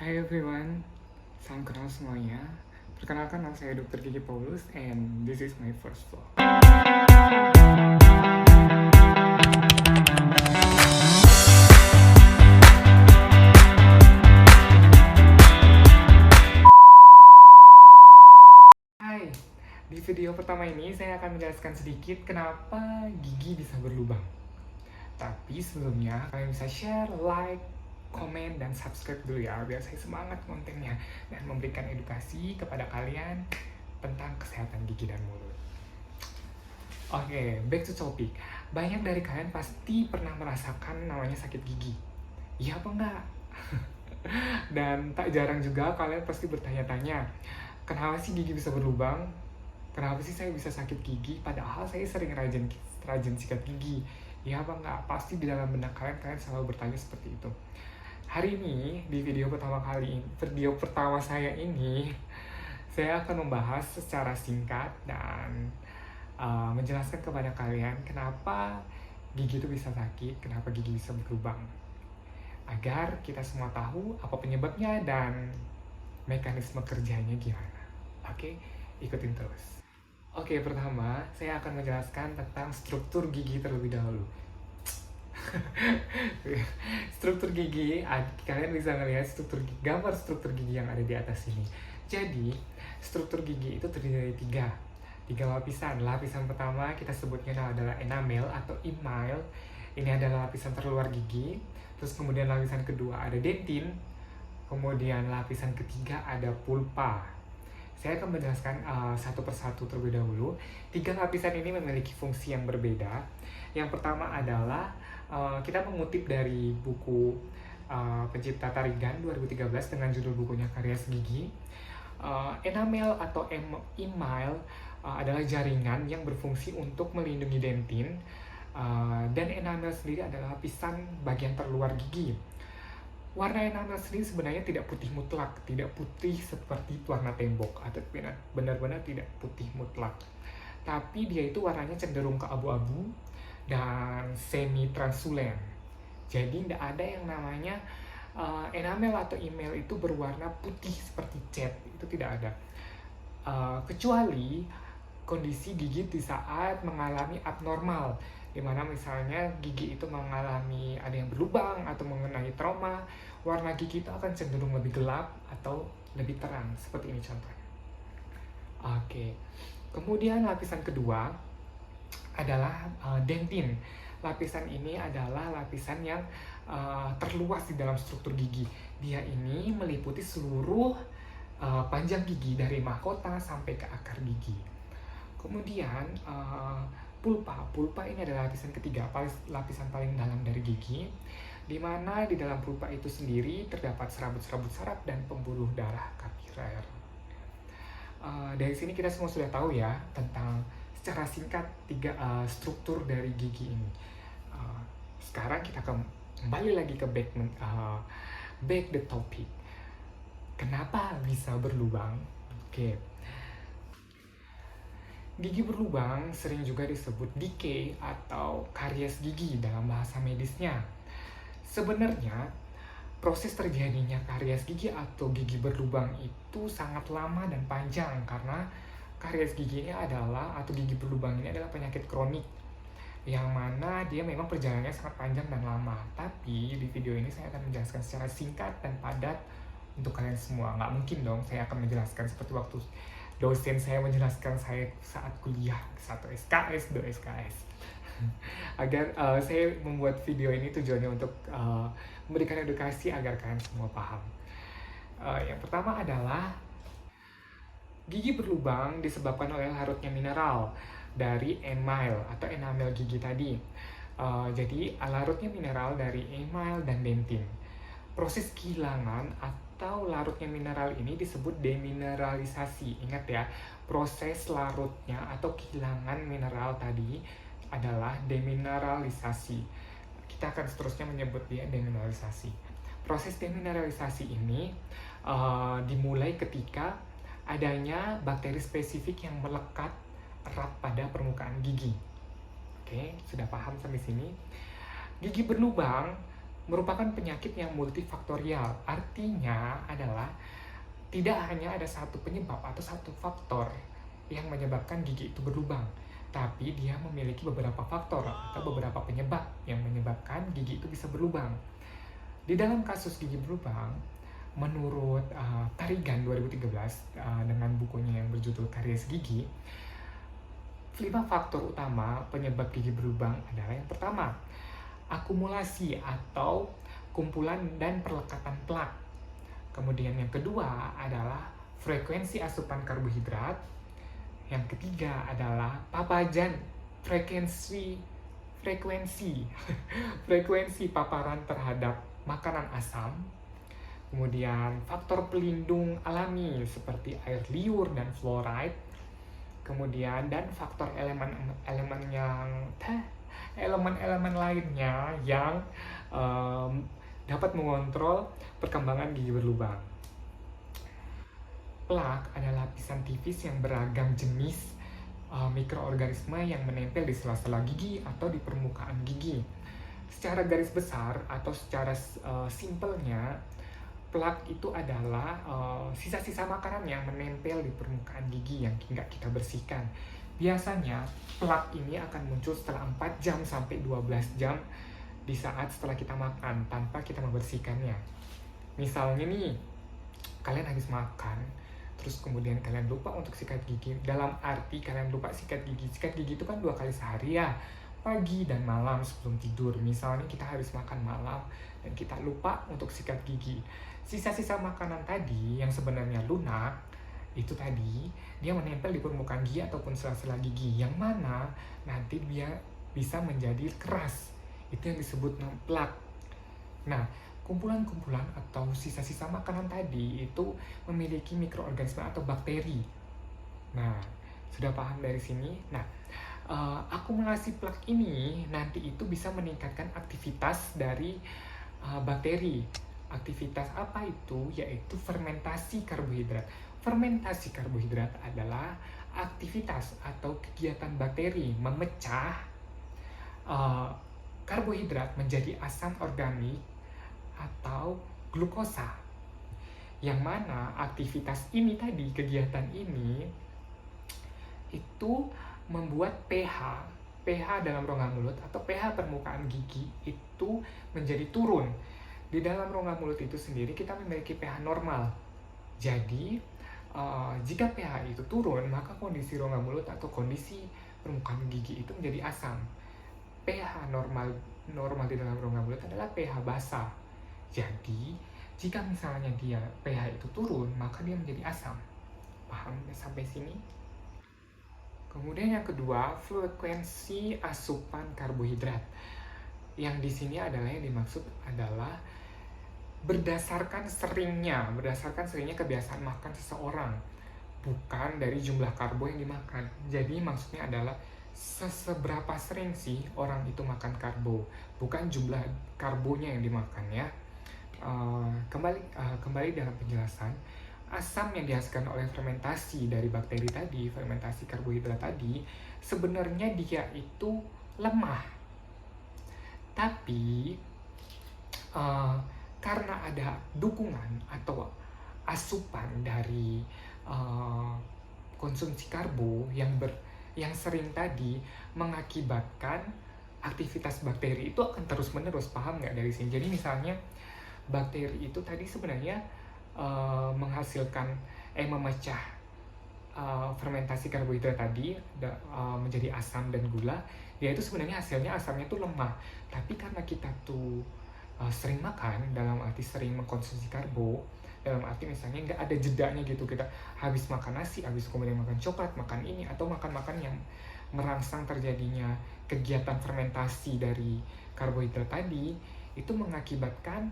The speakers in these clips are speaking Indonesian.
Hai everyone, salam kenal semuanya. Perkenalkan, nama saya Dr. Gigi Paulus and this is my first vlog. Hai, di video pertama ini saya akan menjelaskan sedikit kenapa gigi bisa berlubang. Tapi sebelumnya kalian bisa share, like, komen, dan subscribe dulu ya, biar saya semangat kontennya dan memberikan edukasi kepada kalian tentang kesehatan gigi dan mulut. Oke, back to topic. Banyak dari kalian pasti pernah merasakan namanya sakit gigi. Iya apa enggak? Dan tak jarang juga kalian pasti bertanya-tanya, kenapa sih gigi bisa berlubang? Kenapa sih saya bisa sakit gigi? Padahal saya sering rajin sikat gigi. Iya apa enggak? Pasti di dalam benak kalian selalu bertanya seperti itu. Hari ini, di video pertama saya ini, saya akan membahas secara singkat dan menjelaskan kepada kalian kenapa gigi itu bisa sakit, kenapa gigi bisa berlubang. Agar kita semua tahu apa penyebabnya dan mekanisme kerjanya gimana. Oke, ikutin terus. Oke, pertama saya akan menjelaskan tentang struktur gigi terlebih dahulu. Struktur gigi, kalian bisa melihat gambar struktur gigi yang ada di atas ini. Jadi, struktur gigi itu terdiri dari tiga lapisan. Lapisan pertama kita sebutnya adalah enamel atau email. Ini adalah lapisan terluar gigi. Terus kemudian lapisan kedua ada dentin. Kemudian lapisan ketiga ada pulpa. Saya akan menjelaskan satu persatu terlebih dahulu. Tiga lapisan ini memiliki fungsi yang berbeda. Yang pertama adalah kita mengutip dari buku pencipta tarigan 2013 dengan judul bukunya Karies Gigi. Enamel atau email adalah jaringan yang berfungsi untuk melindungi dentin, dan enamel sendiri adalah lapisan bagian terluar gigi. Warna enamel sendiri sebenarnya tidak putih mutlak, tidak putih seperti warna tembok, atau benar-benar tidak putih mutlak. Tapi dia itu warnanya cenderung ke abu-abu dan semi translucent. Jadi tidak ada yang namanya enamel atau email itu berwarna putih seperti cat, itu tidak ada. Kecuali kondisi gigi di saat mengalami abnormal, dimana misalnya gigi itu mengalami ada yang berlubang atau mengenai trauma, warna gigi itu akan cenderung lebih gelap atau lebih terang, seperti ini contohnya. Oke, kemudian lapisan kedua adalah dentin. Lapisan ini adalah lapisan yang terluas di dalam struktur gigi. Dia ini meliputi seluruh panjang gigi dari mahkota sampai ke akar gigi. Kemudian pulpa ini adalah lapisan ketiga, lapisan paling dalam dari gigi, di mana di dalam pulpa itu sendiri terdapat serabut-serabut saraf dan pembuluh darah kapiler. Dari sini kita semua sudah tahu ya tentang secara singkat struktur dari gigi ini. Sekarang kita kembali lagi ke back the topic. Kenapa bisa berlubang? Oke. Gigi berlubang sering juga disebut decay atau karies gigi dalam bahasa medisnya. Sebenarnya, proses terjadinya karies gigi atau gigi berlubang itu sangat lama dan panjang karena karies gigi ini atau gigi berlubang ini adalah penyakit kronik yang mana dia memang perjalanannya sangat panjang dan lama. Tapi di video ini saya akan menjelaskan secara singkat dan padat untuk kalian semua. Nggak mungkin dong saya akan menjelaskan seperti waktu dosen saya menjelaskan saya saat kuliah 1 SKS, 2 SKS. Agar saya membuat video ini tujuannya untuk memberikan edukasi agar kalian semua paham. Yang pertama adalah gigi berlubang disebabkan oleh larutnya mineral dari enamel gigi tadi. Jadi larutnya mineral dari email dan dentin. Proses kehilangan atau larutnya mineral ini disebut demineralisasi. Ingat ya, proses larutnya atau kehilangan mineral tadi adalah demineralisasi. Kita akan seterusnya menyebut dia demineralisasi. Proses demineralisasi ini dimulai ketika adanya bakteri spesifik yang melekat erat pada permukaan gigi. Oke, sudah paham sampai sini? Gigi berlubang merupakan penyakit yang multifaktorial. Artinya adalah tidak hanya ada satu penyebab atau satu faktor yang menyebabkan gigi itu berlubang, tapi dia memiliki beberapa faktor atau beberapa penyebab yang menyebabkan gigi itu bisa berlubang. Di dalam kasus gigi berlubang, menurut Tarigan 2013 dengan bukunya yang berjudul Karies Gigi, 5 faktor utama penyebab gigi berlubang adalah: yang pertama, akumulasi atau kumpulan dan perlekatan plak. Kemudian yang kedua adalah frekuensi asupan karbohidrat. Yang ketiga adalah paparan frekuensi frekuensi paparan terhadap makanan asam. Kemudian faktor pelindung alami seperti air liur dan fluoride. Kemudian dan faktor elemen lainnya yang dapat mengontrol perkembangan gigi berlubang. Plak adalah lapisan tipis yang beragam jenis mikroorganisme yang menempel di sela-sela gigi atau di permukaan gigi. Secara garis besar atau secara simpelnya, plak itu adalah sisa-sisa makanan yang menempel di permukaan gigi yang tidak kita bersihkan. Biasanya plak ini akan muncul setelah 4 jam sampai 12 jam di saat setelah kita makan tanpa kita membersihkannya. Misalnya nih, kalian habis makan, terus kemudian kalian lupa untuk sikat gigi. Dalam arti kalian lupa sikat gigi. Sikat gigi itu kan 2 kali sehari ya, pagi dan malam sebelum tidur. Misalnya kita habis makan malam dan kita lupa untuk sikat gigi. Sisa-sisa makanan tadi yang sebenarnya lunak, itu tadi dia menempel di permukaan gigi ataupun sela-sela gigi, yang mana nanti dia bisa menjadi keras. Itu yang disebut plak. Nah, kumpulan-kumpulan atau sisa-sisa makanan tadi itu memiliki mikroorganisme atau bakteri. Nah, sudah paham dari sini? Nah, akumulasi plak ini nanti itu bisa meningkatkan aktivitas dari bakteri. Aktivitas apa itu? Yaitu fermentasi karbohidrat. Fermentasi karbohidrat adalah aktivitas atau kegiatan bakteri memecah karbohidrat menjadi asam organik atau glukosa. Yang mana aktivitas ini tadi, kegiatan ini itu membuat pH dalam rongga mulut atau pH permukaan gigi itu menjadi turun. Di dalam rongga mulut itu sendiri kita memiliki pH normal. Jadi jika pH itu turun, maka kondisi rongga mulut atau kondisi permukaan gigi itu menjadi asam. pH normal di dalam rongga mulut adalah pH basah. Jadi jika misalnya dia pH itu turun, maka dia menjadi asam. Paham sampai sini? Kemudian yang kedua, frekuensi asupan karbohidrat. Yang di sini adalah yang dimaksud adalah berdasarkan seringnya kebiasaan makan seseorang, bukan dari jumlah karbo yang dimakan. Jadi maksudnya adalah seberapa sering sih orang itu makan karbo, bukan jumlah karbonya yang dimakan ya. Kembali dalam penjelasan, asam yang dihasilkan oleh fermentasi dari bakteri tadi, fermentasi karbohidrat tadi, sebenarnya dia itu lemah. Tapi karena ada dukungan atau asupan dari konsumsi karbo yang sering tadi, mengakibatkan aktivitas bakteri itu akan terus-menerus. Paham nggak dari sini? Jadi misalnya bakteri itu tadi sebenarnya memecah fermentasi karbohidrat tadi menjadi asam dan gula. Dia itu sebenarnya hasilnya asamnya tuh lemah. Tapi karena kita tuh sering makan, dalam arti sering mengkonsumsi karbo, dalam arti misalnya nggak ada jedanya gitu, kita habis makan nasi, habis kemudian makan coklat, makan ini, atau makan yang merangsang terjadinya kegiatan fermentasi dari karbohidrat tadi, itu mengakibatkan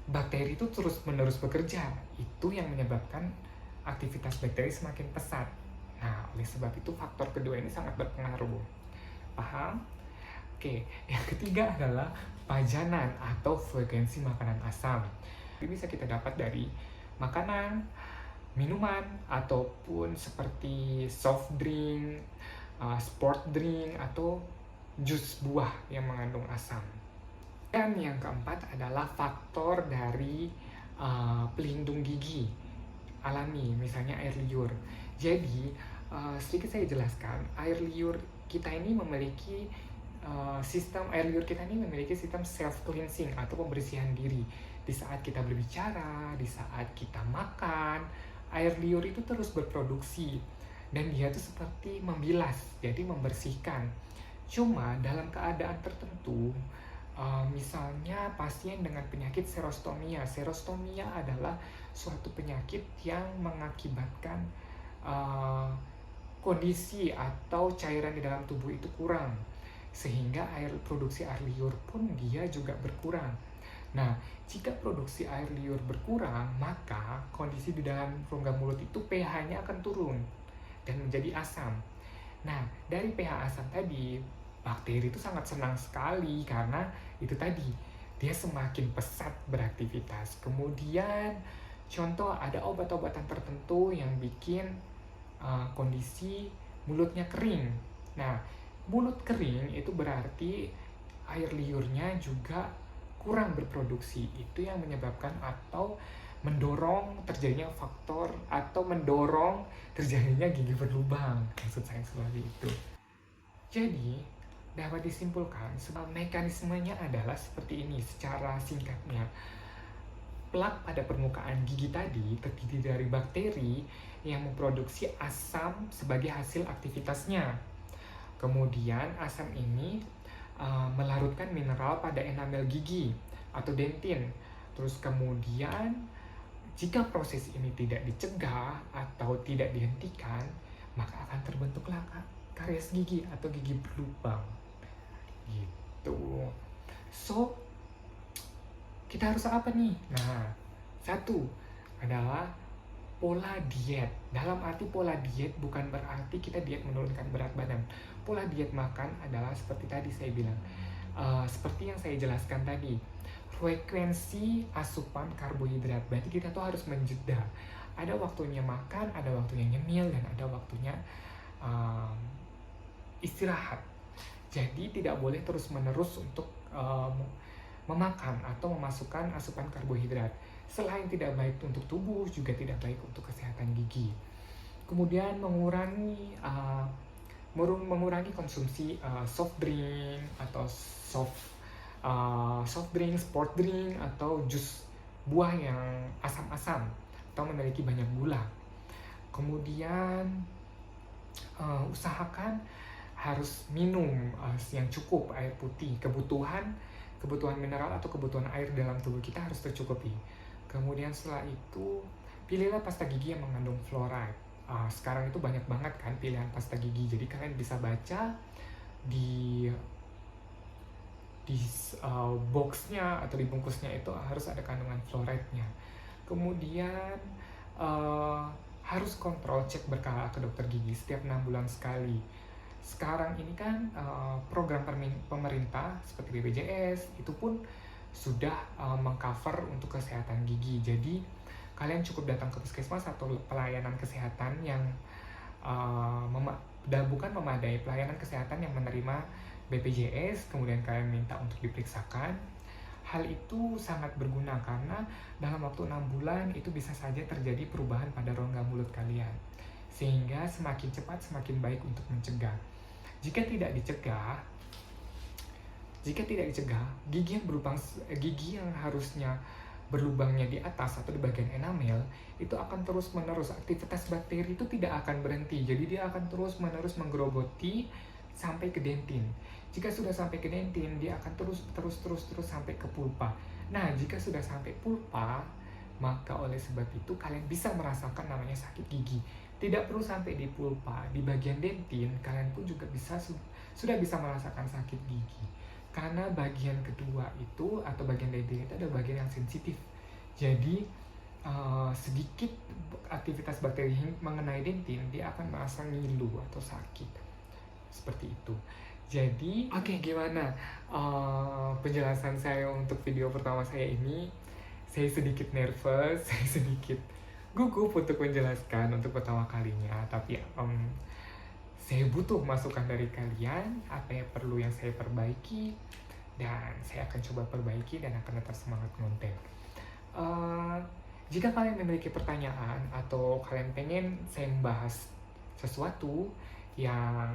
bakteri itu terus-menerus bekerja. Itu yang menyebabkan aktivitas bakteri semakin pesat. Nah, oleh sebab itu faktor kedua ini sangat berpengaruh. Paham? Oke, yang ketiga adalah pajanan atau frekuensi makanan asam. Ini bisa kita dapat dari makanan, minuman, ataupun seperti soft drink, sport drink, atau jus buah yang mengandung asam. Dan yang keempat adalah faktor dari pelindung gigi alami, misalnya air liur. Jadi sedikit saya jelaskan, air liur kita ini memiliki sistem air liur kita ini memiliki sistem self cleansing atau pembersihan diri. Di saat kita berbicara, di saat kita makan, air liur itu terus berproduksi dan dia itu seperti membilas, jadi membersihkan. Cuma dalam keadaan tertentu, misalnya pasien dengan penyakit serostomia. Serostomia adalah suatu penyakit yang mengakibatkan kondisi atau cairan di dalam tubuh itu kurang, sehingga produksi air liur pun dia juga berkurang. Nah, jika produksi air liur berkurang, maka kondisi di dalam rongga mulut itu pH-nya akan turun dan menjadi asam. Nah, dari pH asam tadi, bakteri itu sangat senang sekali karena itu tadi, dia semakin pesat beraktivitas. Kemudian, contoh ada obat-obatan tertentu yang bikin kondisi mulutnya kering. Nah, mulut kering itu berarti air liurnya juga kurang berproduksi. Itu yang menyebabkan atau mendorong terjadinya faktor atau mendorong terjadinya gigi berlubang. Maksud saya seperti itu. Jadi, dapat disimpulkan, mekanismenya adalah seperti ini secara singkatnya. Plak pada permukaan gigi tadi terdiri dari bakteri yang memproduksi asam sebagai hasil aktivitasnya. Kemudian asam ini melarutkan mineral pada enamel gigi atau dentin. Terus kemudian jika proses ini tidak dicegah atau tidak dihentikan, maka akan terbentuklah karies gigi atau gigi berlubang. Gitu. So, kita harus apa nih? Nah, satu adalah pola diet. Dalam arti pola diet bukan berarti kita diet menurunkan berat badan. Pola diet makan adalah seperti tadi saya bilang, seperti yang saya jelaskan tadi, frekuensi asupan karbohidrat. Berarti kita tuh harus menjeda. Ada waktunya makan, ada waktunya nyemil, dan ada waktunya istirahat. Jadi tidak boleh terus-menerus untuk memakan atau memasukkan asupan karbohidrat. Selain tidak baik untuk tubuh, juga tidak baik untuk kesehatan gigi. Kemudian mengurangi konsumsi soft drink atau soft drink, sport drink atau jus buah yang asam-asam atau memiliki banyak gula. Kemudian usahakan harus minum yang cukup air putih. Kebutuhan mineral atau kebutuhan air dalam tubuh kita harus tercukupi. Kemudian setelah itu, pilihlah pasta gigi yang mengandung fluoride. Sekarang itu banyak banget kan pilihan pasta gigi. Jadi kalian bisa baca di boxnya atau di bungkusnya itu harus ada kandungan fluoride-nya. Kemudian harus kontrol cek berkala ke dokter gigi setiap 6 bulan sekali. Sekarang ini kan program pemerintah seperti BPJS itu pun sudah mengcover untuk kesehatan gigi. Jadi kalian cukup datang ke puskesmas atau pelayanan kesehatan yang bukan memadai, pelayanan kesehatan yang menerima BPJS, kemudian kalian minta untuk diperiksakan. Hal itu sangat berguna karena dalam waktu 6 bulan itu bisa saja terjadi perubahan pada rongga mulut kalian. Sehingga semakin cepat semakin baik untuk mencegah. Jika tidak dicegah, gigi yang harusnya berlubangnya di atas atau di bagian enamel itu akan terus-menerus, aktivitas bakteri itu tidak akan berhenti. Jadi dia akan terus-menerus menggerogoti sampai ke dentin. Jika sudah sampai ke dentin, dia akan terus sampai ke pulpa. Nah, jika sudah sampai pulpa, maka oleh sebab itu kalian bisa merasakan namanya sakit gigi. Tidak perlu sampai di pulpa, di bagian dentin kalian pun juga sudah bisa merasakan sakit gigi. Karena bagian kedua itu atau bagian dentin itu adalah bagian yang sensitif. Jadi sedikit aktivitas bakteri mengenai dentin, dia akan merasa ngilu atau sakit. Seperti itu. Jadi, oke, gimana penjelasan saya untuk video pertama saya ini? Saya sedikit nervous, saya sedikit gugup untuk menjelaskan untuk pertama kalinya, tapi saya butuh masukan dari kalian, apa yang perlu yang saya perbaiki, dan saya akan coba perbaiki dan akan tetap semangat ngonten. Eh, Jika kalian memiliki pertanyaan atau kalian pengen saya membahas sesuatu yang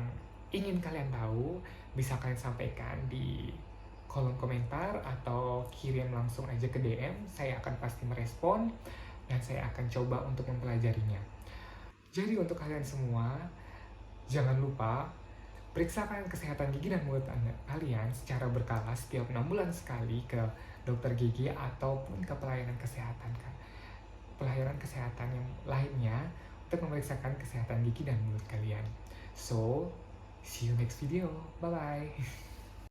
ingin kalian tahu, bisa kalian sampaikan di kolom komentar atau kirim langsung aja ke DM. Saya akan pasti merespon dan saya akan coba untuk mempelajarinya. Jadi untuk kalian semua, jangan lupa periksakan kesehatan gigi dan mulut kalian secara berkala setiap 6 bulan sekali ke dokter gigi ataupun ke pelayanan kesehatan yang lainnya untuk memeriksakan kesehatan gigi dan mulut kalian. So, see you next video. Bye bye.